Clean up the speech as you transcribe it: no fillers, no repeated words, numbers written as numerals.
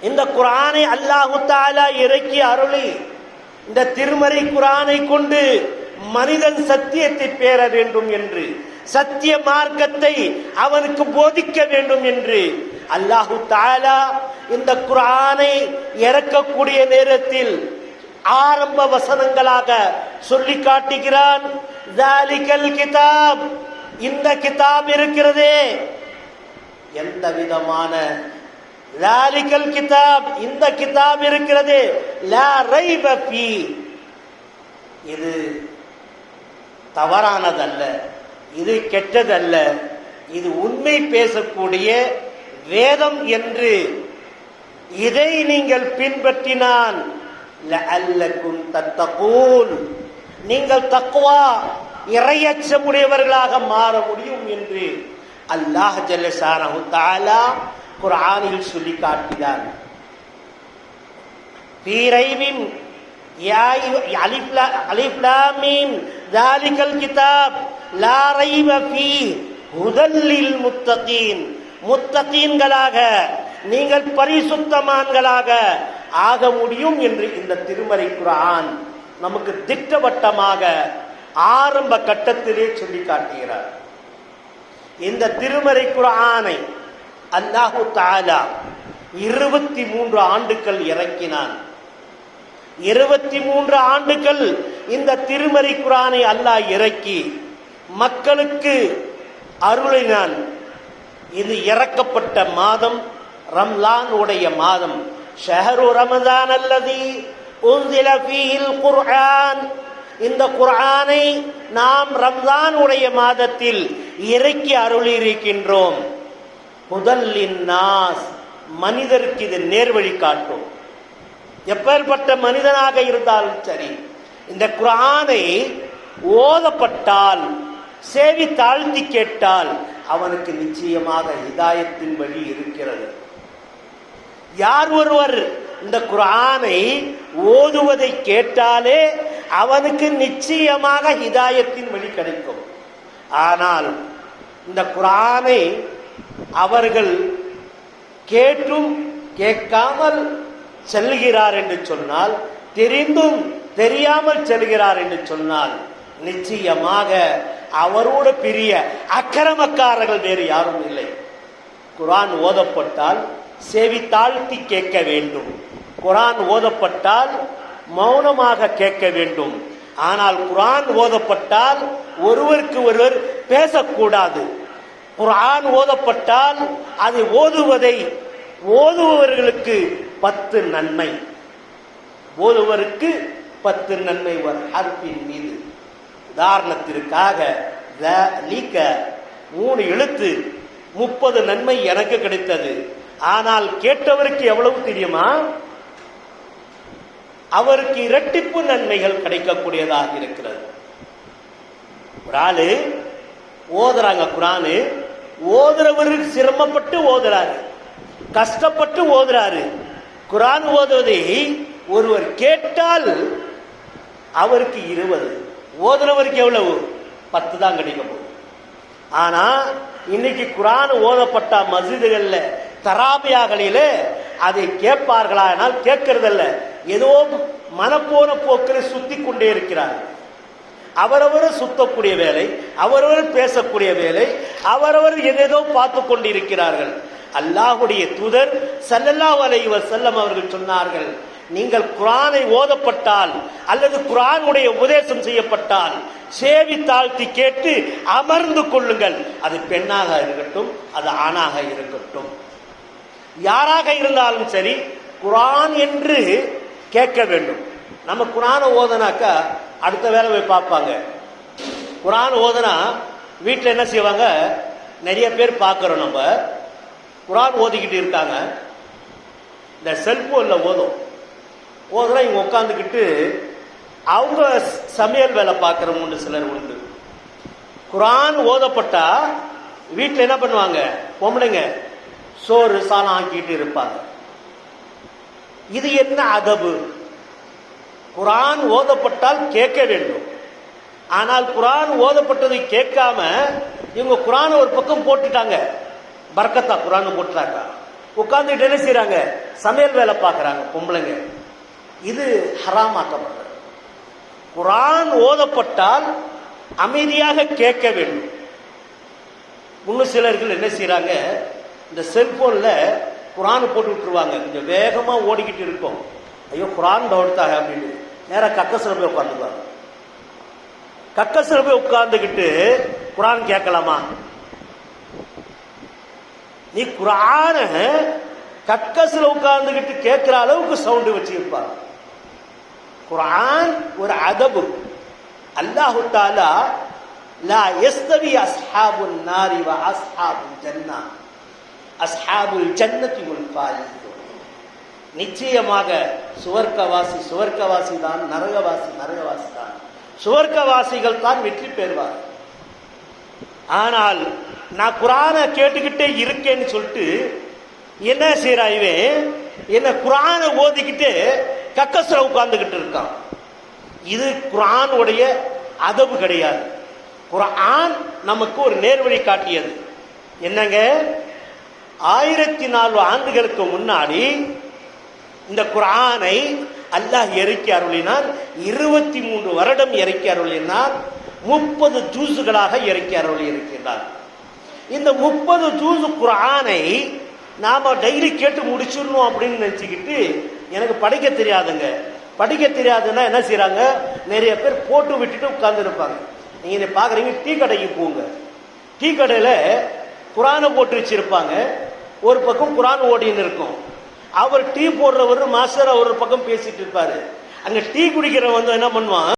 இந்த குர்ஆனை அல்லாஹு தஆலா இறக்கி அருளி இந்த திருமறை குர்ஆனை கொண்டு மனிதன் சத்தியத்தை பெற வேண்டும் என்று, சத்திய மார்க்கத்தை அவனுக்கு போதிக்க வேண்டும் என்று அல்லாஹு தஆலா இந்த குர்ஆனை இறக்கக்கூடிய நேரத்தில் ஆரம்ப வசனங்களாக சொல்லி காட்டுகிறான். ஸாலிகல் கிதாப், இந்த கிதாப் இருக்கிறதே, எந்த விதமான ஸாலிகல் கிதாப், இந்த கிதாப் இருக்கிறதே, லா ரைப ஃபீ, இது தவறானதல்ல, இது கெட்டதல்ல, இது உண்மை பேசக்கூடிய வேதம் என்று இதை நீங்கள் பின்பற்றினால் லஅல்லக்கும் தத்தகூன், நீங்கள் தக்வா இறையச்சமுடையவர்களாக மாற முடியும் என்று அல்லாஹ் ஜல்ல ஷானஹு தஆலா குர்ஆனில் சொல்லி காட்டினார். ஃபீ ரைபின் அலிஃப் லாம் மீம் ஸாலிகல் கிதாப் லா ரைப ஃபீ ஹுதல் லில் முத்தகீன், முத்தகீன்களாக நீங்கள் பரிசுத்தமான்களாக ஆக முடியும் என்று இந்த திருமறை குர்ஆன் நமக்கு திட்டவட்டமாக ஆரம்ப கட்டத்திலே சொல்லி காட்டுகிறார். இந்த திருமறை குர்ஆனை அல்லாஹு தஆலா 23 ஆண்டுகள் இறக்கினான். 23 ஆண்டுகள் இந்த திருமறை குர்ஆனை அல்லாஹ் இறக்கி மக்களுக்கு அருளினான். இது இறக்கப்பட்ட மாதம் ரம்லான் உடைய மாதம். ஷஹரு ரமதான் அல்லதி உன்சில ஃபீஹில் குர்ஆன், இந்த குர்ஆனை நாம் ரம்லான் உடைய மாதத்தில் இறக்கி அருளி இருக்கின்றோம். முதல்லின் நாஸ், மனிதருக்கு இது நேர்வழி காட்டும். எப்பேற்பட்ட மனிதனாக இருந்தாலும் சரி, இந்த குர்ஆனை ஓதப்பட்டால், சேவி தாழ்த்தி கேட்டால் அவனுக்கு நிச்சயமாக ஹிதாயத்தின் வழி இருக்கிறது. யார் ஒருவர் இந்த குர்ஆனை ஓதுவதை கேட்டாலே அவனுக்கு நிச்சயமாக ஹிதாயத்தின் வழி கிடைக்கும். ஆனால் இந்த குர்ஆனை அவர்கள் கேட்டும் கேட்காமல் செல்கிறார் என்று சொன்னால், தெரிந்தும் தெரியாமல் செல்கிறார் என்று சொன்னால், நிச்சயமாக அவரோடு பெரிய அக்கிரமக்காரர்கள் வேறு யாரும் இல்லை. குர்ஆன் ஓதப்பட்டால் செவி தாழ்த்தி கேட்க வேண்டும். குர்ஆன் ஓதப்பட்டால் மௌனமாக கேட்க வேண்டும். ஆனால் குர்ஆன் ஓதப்பட்டால் ஒருவருக்கு ஒருவர் பேசக்கூடாது. குர்ஆன் ஓதப்பட்டால் அதை ஓதுபவர்களுக்கு 10 நன்மை, ஓதுவருக்கு 10 நன்மை ஒரு ஹர்ஃபின் மீது. உதாரணத்திற்காக லீக்க 3 எழுத்து 30 நன்மை எனக்கு கிடைத்தது. ஆனால் கேட்டவருக்கு எவ்வளவு தெரியுமா? அவருக்கு இரட்டிப்பு நன்மைகள் கிடைக்கக்கூடியதாக இருக்கிறது. ஒரு ஆளு ஓதுறாங்க குர்ஆனு, ஓதுறவருக்கு சிரமப்பட்டு ஓதுறாரு, கஷ்டப்பட்டு ஓதுறாரு. குர்ஆன் ஓதுவதை ஒருவர் கேட்டால் அவருக்கு 20, ஓதுறவருக்கு எவ்வளவு? 10 தான் கிடைக்க போகுது. ஆனா இன்னைக்கு குர்ஆன் ஓதப்பட்ட மஸ்ஜிதுகள்ல, தராபியாகளில அதை கேட்பார்களா? ஆனால் கேட்கறதல்ல, ஏதோ மனப்போன போக்கில் சுத்தி கொண்டே இருக்கிறார். அவரவர் சுத்தக்கூடிய வேலை, அவரவர் பேசக்கூடிய வேலை, அவரவர் ஏதேதோ பார்த்து கொண்டிருக்கிறார்கள். அல்லாஹ்வுடைய தூதர் ஸல்லல்லாஹு அலைஹி வஸல்லம் அவர்கள் சொன்னார்கள், நீங்கள் குர்ஆனை ஓதப்பட்டால் அல்லது குர்ஆனுடைய உபதேசம் செய்யப்பட்டால் சேவி தாழ்த்தி கேட்டு அமர்ந்து கொள்ளுங்கள். அது பெண்ணாக இருக்கட்டும், அது ஆணாக இருக்கட்டும், யாராக இருந்தாலும் சரி, குர்ஆன் என்று கேட்க வேண்டும். நம்ம குர்ஆனை ஓதனாக்கா அடுத்த வேலை போய் பார்ப்பாங்க. குர்ஆன் ஓதனா வீட்டில் என்ன செய்வாங்க? நிறைய பேர் பார்க்குறோம். நம்ம குர்ஆன் ஓதிக்கிட்டு இருக்காங்க, இந்த செல்போனில் ஓதுனா இவங்க உட்காந்துக்கிட்டு அவங்க சமையல் வேலை பார்க்குறவங்க சிலர் உண்டு. குர்ஆன் ஓதப்பட்டா வீட்டில் என்ன பண்ணுவாங்க? பொம்பளைங்க சோறு சாணம் ஆக்கிட்டு இருப்பாங்க. இது என்ன அதபு? குர்ஆன் ஓதப்பட்டால் கேட்க வேண்டும். ஆனால் குர்ஆன் ஓதப்பட்டதை கேட்காம இவங்க குர்ஆனை ஒரு பக்கம் போட்டுட்டாங்க. பர்க்கத்தா குர்ஆன் போட்டுட்டாங்க. உட்கார்ந்துட்டு என்ன செய்யறாங்க? சமையல் வேலை பார்க்கறாங்க பொம்பளைங்க. இது ஹராமாக்கப்படுறது. குர்ஆன் ஓதப்பட்டால் அமைதியாக கேட்க வேண்டும். இன்னும் சிலர்கள் என்ன செய்யறாங்க, இந்த செல்போன்ல குர்ஆன் போட்டு விட்டுருவாங்க. கொஞ்சம் வேகமா ஓடிக்கிட்டு இருக்கும். ஐயோ குர்ஆன் டவுட்டாக அப்படின்னு நேரா கக்கஸ்ல போய் உட்காந்துக்குவாங்க. கக்கஸ்ல போய் உட்கார்ந்துக்கிட்டு குர்ஆன் கேட்கலாமா? நீ குர்ஆன கக்கஸ்ல உட்கார்ந்துக்கிட்டு கேட்கிற அளவுக்கு சவுண்ட் வச்சிருப்பாங்க. குர்ஆன் ஒரு அதபு. அல்லாஹ் தஆலா லா யஸ்தவி அஸ்ஹாபுன் நாரி வ அஸ்ஹாபுல் ஜன்னah அஸ்ஹாபுல் ஜன்னதி வல் ஃபாயிஸூன். நிச்சயமாக சுவர்க்கவாசி சுவர்க்கவாசி தான், நரகவாசி நரகவாசி தான். சுவர்க்கவாசிகள் தான் வெற்றி பெறுவார். ஆனால் நான் குர்ஆனை கேட்டுக்கிட்டே இருக்கேன்னு சொல்லிட்டு என்ன செய்யறாய்வே, என்ன குர்ஆனை ஓதிக்கிட்டு கக்கஸ்ல உட்கார்ந்துகிட்டு இருக்கான். இது குர்ஆனுடைய அதபு கிடையாது. குர்ஆன் நமக்கு ஒரு நேர்வழி காட்டியது. என்னங்க, 1400 ஆண்டுகளுக்கு முன்னாடி இந்த குர்ஆனை அல்லாஹ் இறக்கி அருளினான். 23 வருடம் இறக்கி அருளினான். 30 ஜூஸுகளாக இறக்கி அருளி இருக்கிறார். இந்த 30 ஜூஸ் குர்ஆனை நாம டெய்லி கேட்டு முடிச்சிடணும் அப்படின்னு நினைச்சுக்கிட்டு, எனக்கு படிக்க தெரியாதுங்க, படிக்க தெரியாதுன்னா என்ன செய்யறாங்க, நிறைய பேர் போட்டு விட்டுட்டு உட்கார்ந்து இருப்பாங்க. நீங்க என்ன பாக்குறீங்க, டீ கடைக்கு போங்க. டீ கடையில குர்ஆனை போட்டு வச்சிருப்பாங்க. ஒரு பக்கம் குர்ஆன் ஓடின்னு இருக்கும். அவர் டீ போடுறவர் மாஸ்டர் ஒரு பக்கம் பேசிட்டு இருப்பாரு. அங்க டீ குடிக்கிறவன் வந்து என்ன பண்ணுவான்,